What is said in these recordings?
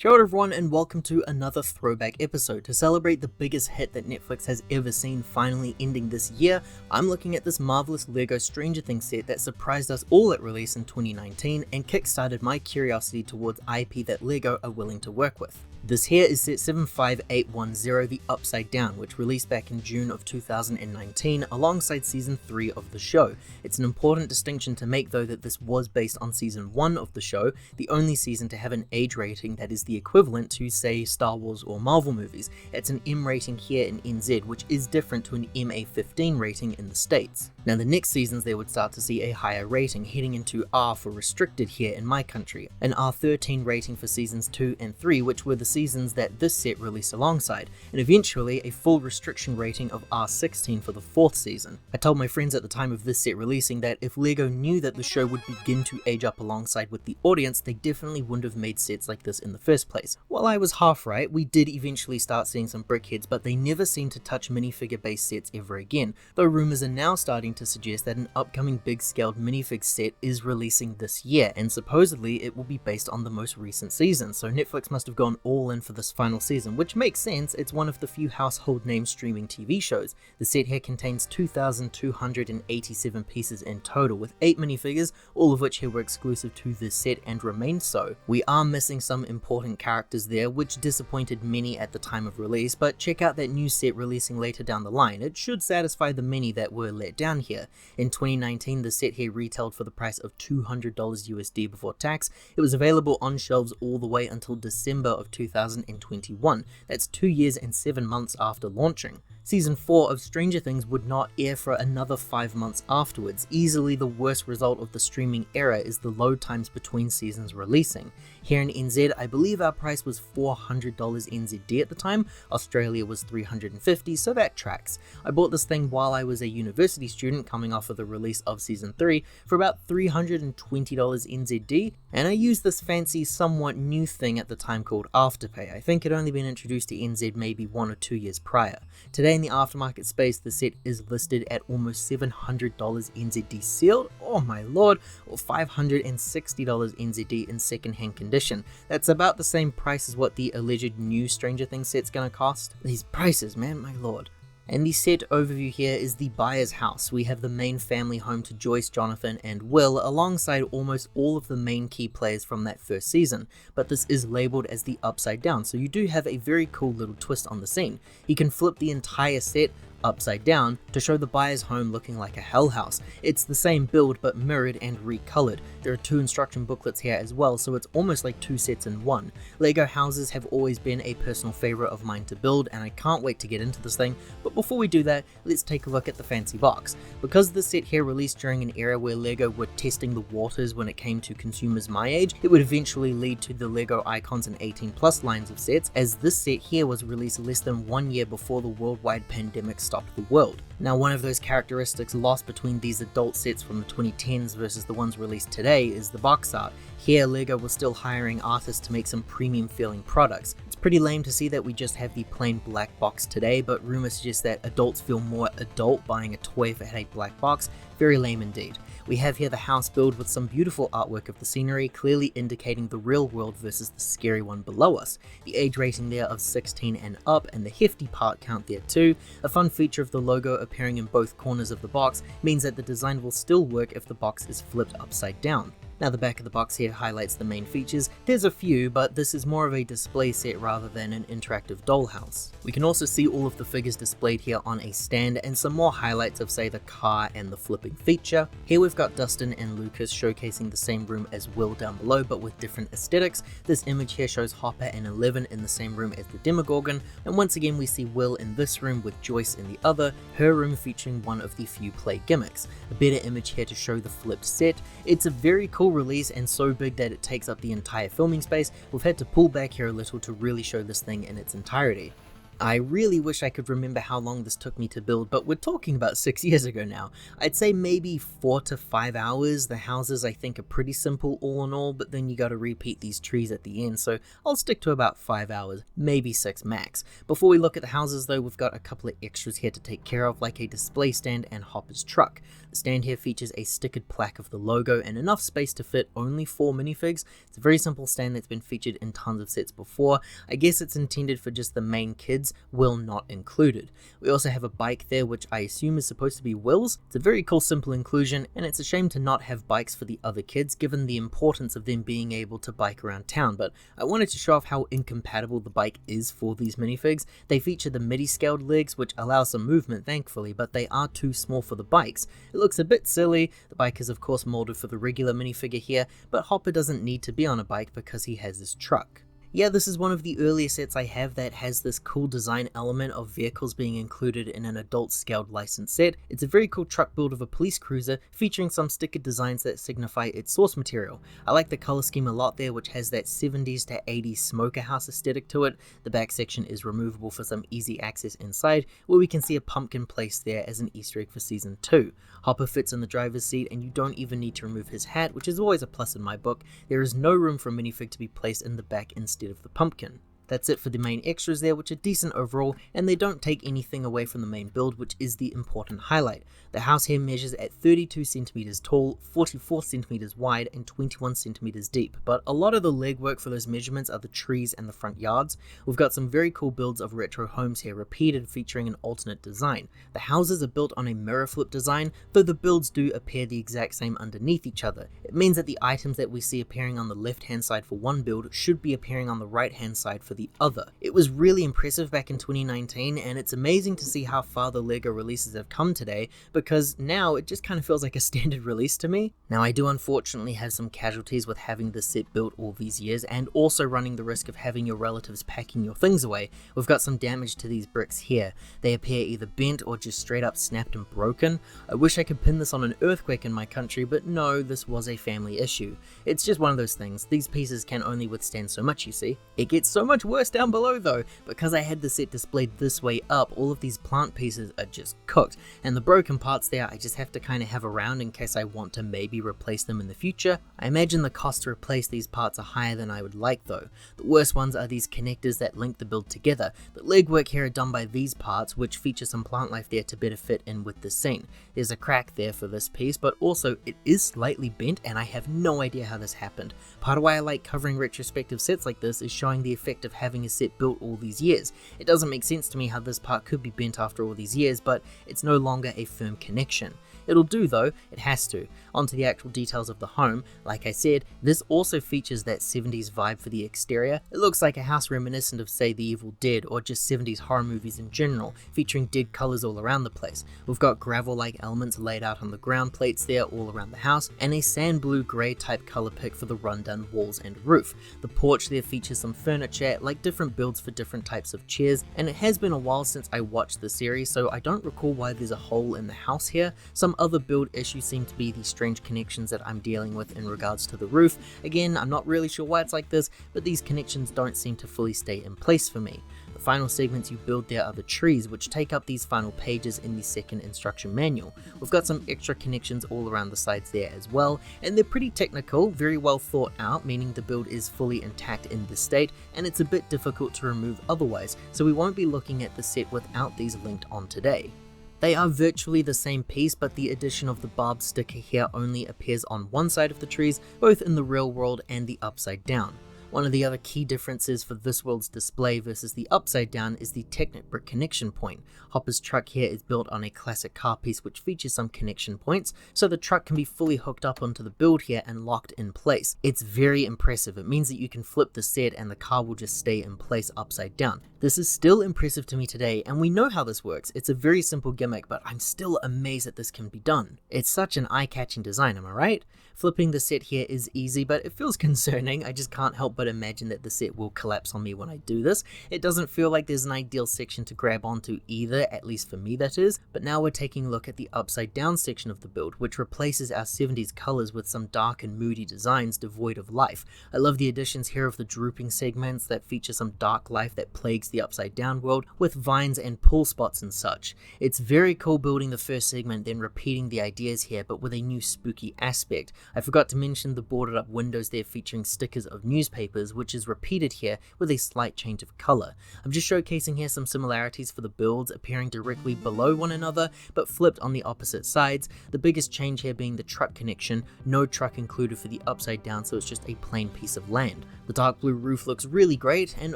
Kia ora everyone and welcome to another throwback episode. To celebrate the biggest hit that Netflix has ever seen finally ending this year, I'm looking at this marvelous LEGO Stranger Things set that surprised us all at release in 2019 and kickstarted my curiosity towards IP that LEGO are willing to work with. This here is set 75810, The Upside Down, which released back in June of 2019 alongside season 3 of the show. It's an important distinction to make though that this was based on season 1 of the show, the only season to have an age rating that is the equivalent to say Star Wars or Marvel movies. It's an M rating here in NZ, which is different to an MA15 rating in the States. Now the next seasons they would start to see a higher rating, heading into R for restricted here in my country, an R13 rating for seasons 2 and 3, which were the seasons that this set released alongside, and eventually a full restriction rating of R16 for the 4th season. I told my friends at the time of this set releasing that if LEGO knew that the show would begin to age up alongside with the audience, they definitely wouldn't have made sets like this in the first place. While I was half right, we did eventually start seeing some brickheads, but they never seemed to touch minifigure based sets ever again, though rumours are now starting to suggest that an upcoming big scaled minifig set is releasing this year, and supposedly it will be based on the most recent season, so Netflix must have gone all in for this final season, which makes sense. It's one of the few household name streaming TV shows. The set here contains 2,287 pieces in total, with 8 minifigures, all of which here were exclusive to this set and remain so. We are missing some important characters there, which disappointed many at the time of release, but check out that new set releasing later down the line. It should satisfy the many that were let down here. In 2019, the set here retailed for the price of $200 USD before tax. It was available on shelves all the way until December of 2021. That's 2 years and 7 months after launching. Season 4 of Stranger Things would not air for another 5 months afterwards. Easily the worst result of the streaming era is the load times between seasons releasing. Here in NZ, I believe our price was $400 NZD at the time. Australia was $350, so that tracks. I bought this thing while I was a university student coming off of the release of season 3 for about $320 NZD, and I used this fancy somewhat new thing at the time called Afterpay. I think it had only been introduced to NZ maybe 1 or 2 years prior. Today in the aftermarket space, the set is listed at almost $700 NZD sealed, oh my lord, or $560 NZD in second-hand condition. That's about the same price as what the alleged new Stranger Things set's gonna cost. These prices, man, my lord. And the set overview here is the Byers house. We have the main family home to Joyce, Jonathan, and Will, alongside almost all of the main key players from that first season, but this is labelled as the Upside Down, so you do have a very cool little twist on the scene. You can flip the entire set upside down to show the Byers home looking like a hell house. It's the same build but mirrored and recolored. There are 2 instruction booklets here as well, so it's almost like 2 sets in one. LEGO houses have always been a personal favourite of mine to build, and I can't wait to get into this thing, but before we do that, let's take a look at the fancy box. Because this set here released during an era where LEGO were testing the waters when it came to consumers my age, it would eventually lead to the LEGO Icons and 18+ lines of sets, as this set here was released less than 1 year before the worldwide pandemic stopped the world. Now, one of those characteristics lost between these adult sets from the 2010s versus the ones released today is the box art. Here, LEGO was still hiring artists to make some premium feeling products. It's pretty lame to see that we just have the plain black box today, but rumors suggest that adults feel more adult buying a toy if it had a black box. Very lame indeed. We have here the house build with some beautiful artwork of the scenery, clearly indicating the real world versus the scary one below us. The age rating there of 16 and up, and the hefty part count there too. A fun feature of the logo appearing in both corners of the box means that the design will still work if the box is flipped upside down. Now the back of the box here highlights the main features. There's a few, but this is more of a display set rather than an interactive dollhouse. We can also see all of the figures displayed here on a stand and some more highlights of say the car and the flipping feature. Here we've got Dustin and Lucas showcasing the same room as Will down below but with different aesthetics. This image here shows Hopper and Eleven in the same room as the Demogorgon, and once again we see Will in this room with Joyce in the other, her room featuring one of the few play gimmicks. A better image here to show the flipped set. It's a very cool release and so big that it takes up the entire filming space. We've had to pull back here a little to really show this thing in its entirety. I really wish I could remember how long this took me to build, but we're talking about 6 years ago now. I'd say maybe 4 to 5 hours. The houses I think are pretty simple all in all, but then you gotta repeat these trees at the end, so I'll stick to about 5 hours, maybe 6 max. Before we look at the houses though, we've got a couple of extras here to take care of, like a display stand and Hopper's truck. The stand here features a stickered plaque of the logo and enough space to fit only 4 minifigs. It's a very simple stand that's been featured in tons of sets before. I guess it's intended for just the main kids, Will not included. We also have a bike there, which I assume is supposed to be Will's. It's a very cool simple inclusion, and it's a shame to not have bikes for the other kids given the importance of them being able to bike around town, but I wanted to show off how incompatible the bike is for these minifigs. They feature the MIDI scaled legs, which allow some movement thankfully, but they are too small for the bikes. It looks a bit silly. The bike is of course molded for the regular minifigure here, but Hopper doesn't need to be on a bike because he has this truck. Yeah, this is one of the earlier sets I have that has this cool design element of vehicles being included in an adult scaled licensed set. It's a very cool truck build of a police cruiser featuring some sticker designs that signify its source material. I like the color scheme a lot there, which has that 70s to 80s smoker house aesthetic to it. The back section is removable for some easy access inside, where we can see a pumpkin placed there as an Easter egg for season 2. Hopper fits in the driver's seat and you don't even need to remove his hat, which is always a plus in my book. There is no room for a minifig to be placed in the back instead of the pumpkin. That's it for the main extras there, which are decent overall, and they don't take anything away from the main build, which is the important highlight. The house here measures at 32 centimeters tall, 44 centimeters wide, and 21 centimeters deep, but a lot of the legwork for those measurements are the trees and the front yards. We've got some very cool builds of retro homes here, repeated, featuring an alternate design. The houses are built on a mirror flip design, though the builds do appear the exact same underneath each other. It means that the items that we see appearing on the left hand side for one build should be appearing on the right hand side for the other. It was really impressive back in 2019, and it's amazing to see how far the LEGO releases have come today, because now it just kind of feels like a standard release to me. Now I do unfortunately have some casualties with having this set built all these years, and also running the risk of having your relatives packing your things away. We've got some damage to these bricks here. They appear either bent or just straight up snapped and broken. I wish I could pin this on an earthquake in my country, but no, this was a family issue. It's just one of those things. These pieces can only withstand so much, you see. It gets so much worse down below though. Because I had the set displayed this way up, all of these plant pieces are just cooked, and the broken parts there I just have to kind of have around in case I want to maybe replace them in the future. I imagine the cost to replace these parts are higher than I would like though. The worst ones are these connectors that link the build together. The legwork here are done by these parts, which feature some plant life there to better fit in with the scene. There's a crack there for this piece, but also it is slightly bent and I have no idea how this happened. Part of why I like covering retrospective sets like this is showing the effect of having a set built all these years. It doesn't make sense to me how this part could be bent after all these years, but it's no longer a firm connection. It'll do though, it has to. Onto the actual details of the home. Like I said, this also features that 70s vibe for the exterior. It looks like a house reminiscent of say The Evil Dead or just 70s horror movies in general, featuring dead colors all around the place. We've got gravel-like elements laid out on the ground plates there all around the house, and a sand blue grey type color pick for the rundown walls and roof. The porch there features some furniture, like different builds for different types of chairs, and it has been a while since I watched the series, so I don't recall why there's a hole in the house here. Some other build issues seem to be the strange connections that I'm dealing with in regards to the roof. Again, I'm not really sure why it's like this, but these connections don't seem to fully stay in place for me. The final segments you build there are the trees, which take up these final pages in the second instruction manual. We've got some extra connections all around the sides there as well, and they're pretty technical, very well thought out, meaning the build is fully intact in this state, and it's a bit difficult to remove otherwise, so we won't be looking at the set without these linked on today. They are virtually the same piece, but the addition of the barbed sticker here only appears on one side of the trees, both in the real world and the upside down. One of the other key differences for this world's display versus the upside down is the Technic brick connection point. Hopper's truck here is built on a classic car piece which features some connection points, so the truck can be fully hooked up onto the build here and locked in place. It's very impressive. It means that you can flip the set and the car will just stay in place upside down. This is still impressive to me today, and we know how this works. It's a very simple gimmick, but I'm still amazed that this can be done. It's such an eye-catching design, am I right? Flipping the set here is easy, but it feels concerning. I just can't help but imagine that the set will collapse on me when I do this. It doesn't feel like there's an ideal section to grab onto either, at least for me that is. But now we're taking a look at the upside down section of the build, which replaces our 70s colors with some dark and moody designs devoid of life. I love the additions here of the drooping segments that feature some dark life that plagues the upside down world with vines and pool spots and such. It's very cool building the first segment then repeating the ideas here but with a new spooky aspect. I forgot to mention the boarded up windows there featuring stickers of newspapers, which is repeated here with a slight change of color. I'm just showcasing here some similarities for the builds appearing directly below one another but flipped on the opposite sides, the biggest change here being the truck connection, no truck included for the upside down, so it's just a plain piece of land. The dark blue roof looks really great, and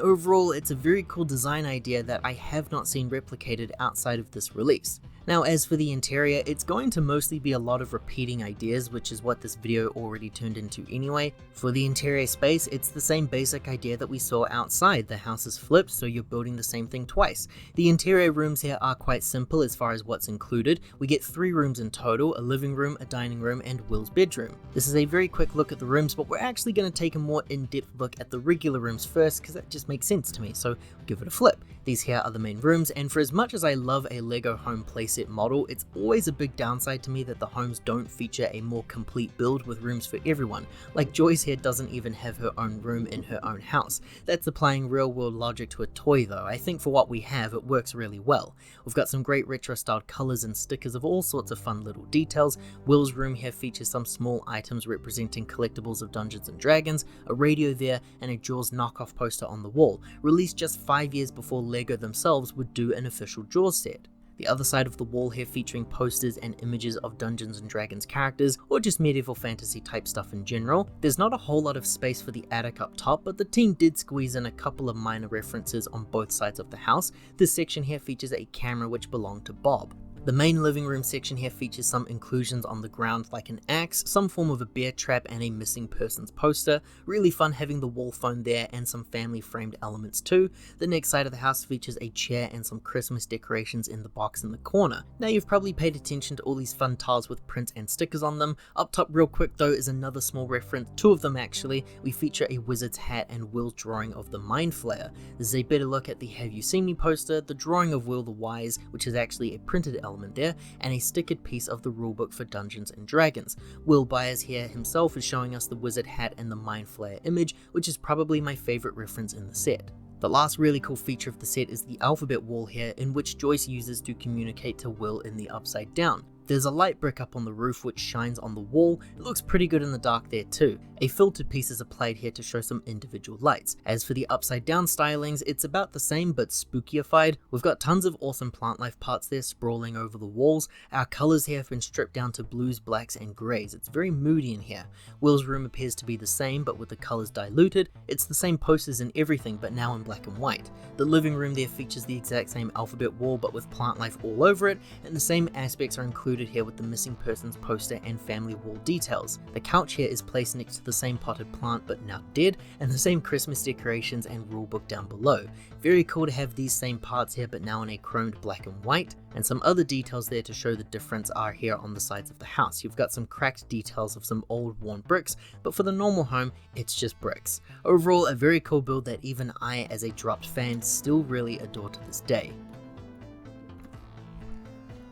overall it's a very cool design idea that I have not seen replicated outside of this release. Now as for the interior, it's going to mostly be a lot of repeating ideas, which is what this video already turned into anyway. For the interior space, it's the same basic idea that we saw outside. The house is flipped, so you're building the same thing twice. The interior rooms here are quite simple as far as what's included. We get 3 rooms in total, a living room, a dining room, and Will's bedroom. This is a very quick look at the rooms, but we're actually going to take a more in-depth look at the regular rooms first, because that just makes sense to me, so give it a flip. These here are the main rooms, and for as much as I love a Lego home playset model, it's always a big downside to me that the homes don't feature a more complete build with rooms for everyone. Like Joyce here doesn't even have her own room in her own house. That's applying real world logic to a toy though. I think for what we have, it works really well. We've got some great retro styled colors and stickers of all sorts of fun little details. Will's room here features some small items representing collectibles of Dungeons and Dragons, a radio there, and a Jaws knockoff poster on the wall, released just 5 years before Lego themselves would do an official Jaws set. The other side of the wall here featuring posters and images of Dungeons and Dragons characters, or just medieval fantasy type stuff in general. There's not a whole lot of space for the attic up top, but the team did squeeze in a couple of minor references on both sides of the house. This section here features a camera which belonged to Bob. The main living room section here features some inclusions on the ground like an axe, some form of a bear trap, and a missing persons poster. Really fun having the wall phone there and some family framed elements too. The next side of the house features a chair and some Christmas decorations in the box in the corner. Now you've probably paid attention to all these fun tiles with prints and stickers on them. Up top real quick though is another small reference, 2 of them actually. We feature a wizard's hat and Will's drawing of the Mind Flayer. This is a better look at the Have You Seen Me poster, the drawing of Will the Wise, which is actually a printed element there, and a stickered piece of the rulebook for Dungeons and Dragons. Will Byers here himself is showing us the wizard hat and the Mind Flayer image, which is probably my favorite reference in the set. The last really cool feature of the set is the alphabet wall here, in which Joyce uses to communicate to Will in the upside down. There's a light brick up on the roof which shines on the wall. It looks pretty good in the dark there too. A filtered piece is applied here to show some individual lights. As for the upside down stylings, it's about the same but spookified. We've got tons of awesome plant life parts there sprawling over the walls. Our colors here have been stripped down to blues, blacks, and greys. It's very moody in here. Will's room appears to be the same but with the colors diluted. It's the same posters and everything but now in black and white. The living room there features the exact same alphabet wall but with plant life all over it, and the same aspects are included here with the missing persons poster and family wall details. The couch here is placed next to the same potted plant but now dead, and the same Christmas decorations and rulebook down below. Very cool to have these same parts here but now in a chromed black and white, and some other details there to show the difference are here on the sides of the house. You've got some cracked details of some old worn bricks, but for the normal home it's just bricks. Overall a very cool build that even I as a dropped fan still really adore to this day.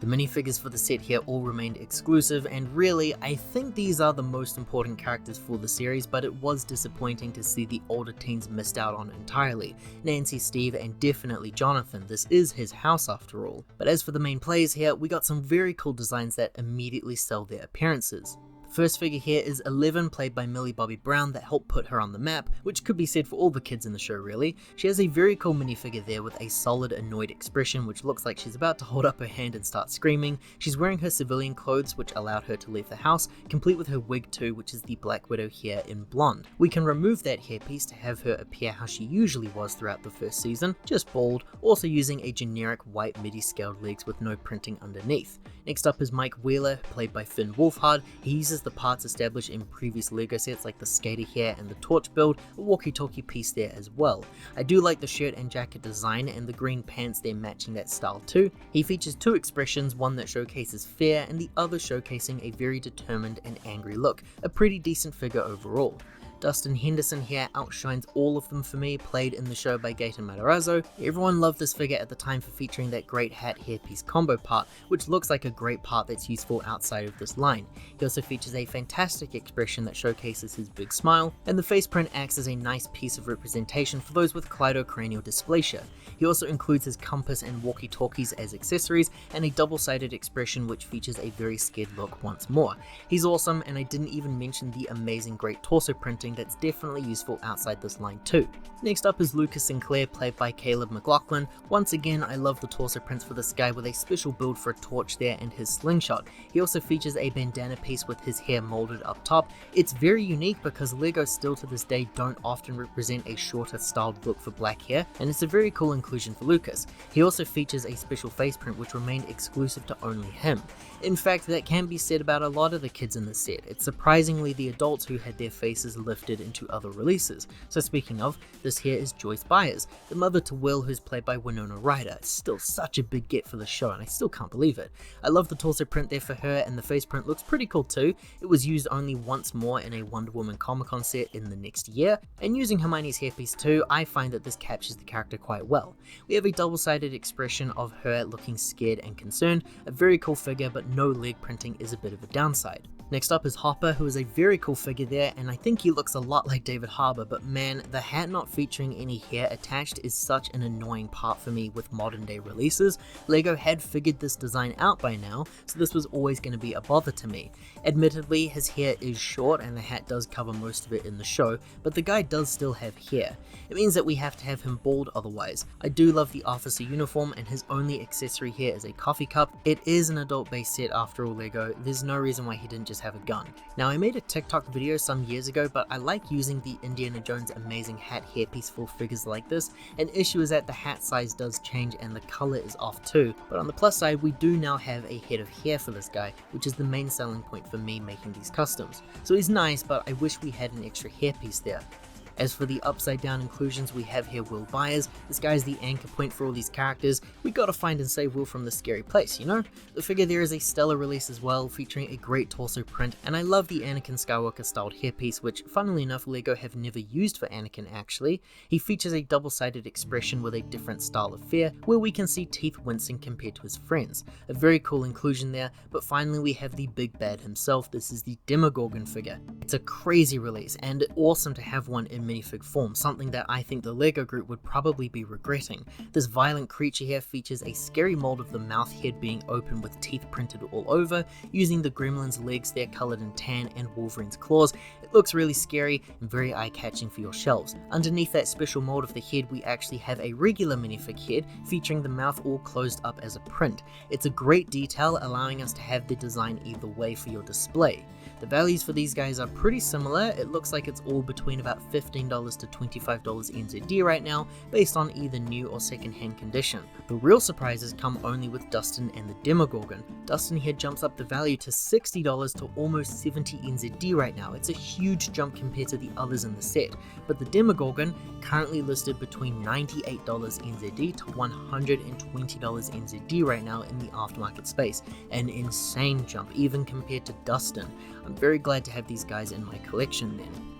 The minifigures for the set here all remained exclusive, and really, I think these are the most important characters for the series, but it was disappointing to see the older teens missed out on entirely. Nancy, Steve, and definitely Jonathan. This is his house after all. But as for the main players here, we got some very cool designs that immediately sell their appearances. First figure here is 11, played by Millie Bobby Brown, that helped put her on the map, which could be said for all the kids in the show really. She has a very cool minifigure there with a solid annoyed expression which looks like she's about to hold up her hand and start screaming. She's wearing her civilian clothes which allowed her to leave the house, complete with her wig too, which is the Black Widow hair in blonde. We can remove that hairpiece to have her appear how she usually was throughout the first season, just bald, also using a generic white midi scaled legs with no printing underneath. Next up is Mike Wheeler, played by Finn Wolfhard. He uses the parts established in previous LEGO sets like the skater hair and the torch build, a walkie-talkie piece there as well. I do like the shirt and jacket design and the green pants there matching that style too. He features 2 expressions, one that showcases fear and the other showcasing a very determined and angry look, a pretty decent figure overall. Dustin Henderson here outshines all of them for me, played in the show by Gaten Matarazzo. Everyone loved this figure at the time for featuring that great hat hairpiece combo part, which looks like a great part that's useful outside of this line. He also features a fantastic expression that showcases his big smile, and the face print acts as a nice piece of representation for those with cleidocranial dysplasia. He also includes his compass and walkie-talkies as accessories, and a double-sided expression which features a very scared look once more. He's awesome, and I didn't even mention the amazing great torso printing that's definitely useful outside this line too. Next up is Lucas Sinclair, played by Caleb McLaughlin. Once again, I love the torso prints for this guy with a special build for a torch there and his slingshot. He also features a bandana piece with his hair molded up top. It's very unique because LEGO still to this day don't often represent a shorter styled look for black hair, and it's a very cool inclusion for Lucas. He also features a special face print which remained exclusive to only him. In fact, that can be said about a lot of the kids in the set. It's surprisingly the adults who had their faces lifted into other releases. So speaking of, this here is Joyce Byers, the mother to Will, who's played by Winona Ryder. It's still such a big get for the show, and I still can't believe it. I love the torso print there for her, and the face print looks pretty cool too. It was used only once more in a Wonder Woman Comic-Con set in the next year, and using Hermione's hairpiece too, I find that this captures the character quite well. We have a double-sided expression of her looking scared and concerned, a very cool figure, but no leg printing is a bit of a downside. Next up is Hopper, who is a very cool figure there, and I think he looks a lot like David Harbour, but man, the hat not featuring any hair attached is such an annoying part for me with modern day releases. LEGO had figured this design out by now, so this was always going to be a bother to me. Admittedly, his hair is short and the hat does cover most of it in the show, but the guy does still have hair. It means that we have to have him bald otherwise. I do love the officer uniform, and his only accessory here is a coffee cup. It is an adult based set after all LEGO, there's no reason why he didn't just have a gun. Now, I made a TikTok video some years ago, but I like using the Indiana Jones amazing hat hairpiece for figures like this. An issue is that the hat size does change and the color is off too, but on the plus side, we do now have a head of hair for this guy, which is the main selling point for me making these customs. So he's nice, but I wish we had an extra hairpiece there. As for the upside down inclusions, we have here Will Byers. This guy is the anchor point for all these characters. We gotta find and save Will from this scary place, you know? The figure there is a stellar release as well, featuring a great torso print, and I love the Anakin Skywalker styled hairpiece, which funnily enough LEGO have never used for Anakin actually. He features a double-sided expression with a different style of fear, where we can see teeth wincing compared to his friends. A very cool inclusion there, but finally we have the big bad himself. This is the Demogorgon figure. It's a crazy release, and awesome to have one in minifig form, something that I think the LEGO group would probably be regretting. This violent creature here features a scary mold of the mouth head being open with teeth printed all over, using the gremlin's legs there coloured in tan and Wolverine's claws. It looks really scary and very eye-catching for your shelves. Underneath that special mold of the head, we actually have a regular minifig head featuring the mouth all closed up as a print. It's a great detail, allowing us to have the design either way for your display. The values for these guys are pretty similar. It looks like it's all between about $15 to $25 NZD right now, based on either new or second-hand condition. The real surprises come only with Dustin and the Demogorgon. Dustin here jumps up the value to $60 to almost 70 NZD right now. It's a huge jump compared to the others in the set, but the Demogorgon currently listed between $98 NZD to $120 NZD right now in the aftermarket space. An insane jump even compared to Dustin. I'm very glad to have these guys in my collection then.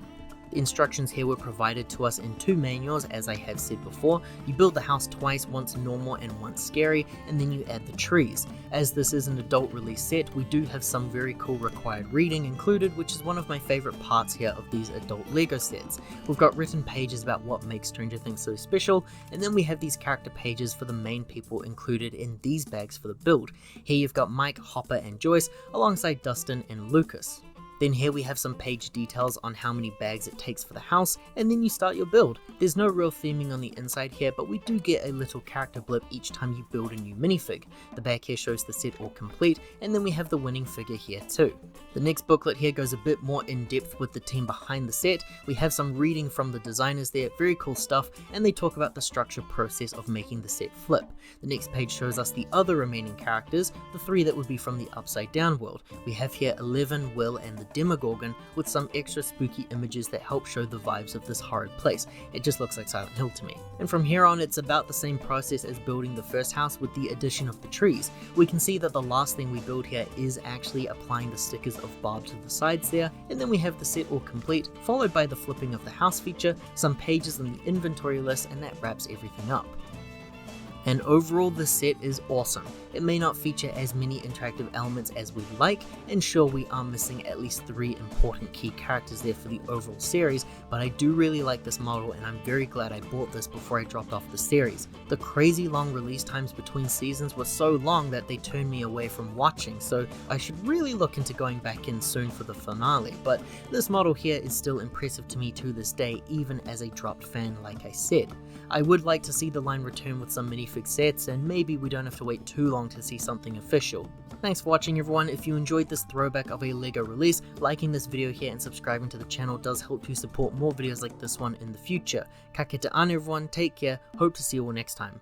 Instructions here were provided to us in two manuals, as I have said before. You build the house twice, once normal and once scary, and then you add the trees. As this is an adult release set, we do have some very cool required reading included, which is one of my favorite parts here of these adult LEGO sets. We've got written pages about what makes Stranger Things so special, and then we have these character pages for the main people included in these bags for the build. Here you've got Mike, Hopper, and Joyce, alongside Dustin and Lucas. Then here we have some page details on how many bags it takes for the house, and then you start your build. There's no real theming on the inside here, but we do get a little character blip each time you build a new minifig. The back here shows the set all complete, and then we have the winning figure here too. The next booklet here goes a bit more in depth with the team behind the set. We have some reading from the designers there, very cool stuff, and they talk about the structure process of making the set flip. The next page shows us the other remaining characters, the three that would be from the Upside Down world. We have here 11, Will, and the the Demogorgon with some extra spooky images that help show the vibes of this horrid place. It just looks like Silent Hill to me. And from here on, it's about the same process as building the first house with the addition of the trees. We can see that the last thing we build here is actually applying the stickers of Bob to the sides there, and then we have the set all complete, followed by the flipping of the house feature, some pages in the inventory list, and that wraps everything up. And overall, the set is awesome. It may not feature as many interactive elements as we'd like, and sure, we are missing at least 3 important key characters there for the overall series, but I do really like this model and I'm very glad I bought this before I dropped off the series. The crazy long release times between seasons were so long that they turned me away from watching, so I should really look into going back in soon for the finale, but this model here is still impressive to me to this day, even as a dropped fan like I said. I would like to see the line return with some minifig sets, and maybe we don't have to wait too long to see something official. Thanks for watching everyone. If you enjoyed this throwback of a LEGO release, liking this video here and subscribing to the channel does help you support more videos like this one in the future. Ka kite ana everyone, take care, hope to see you all next time.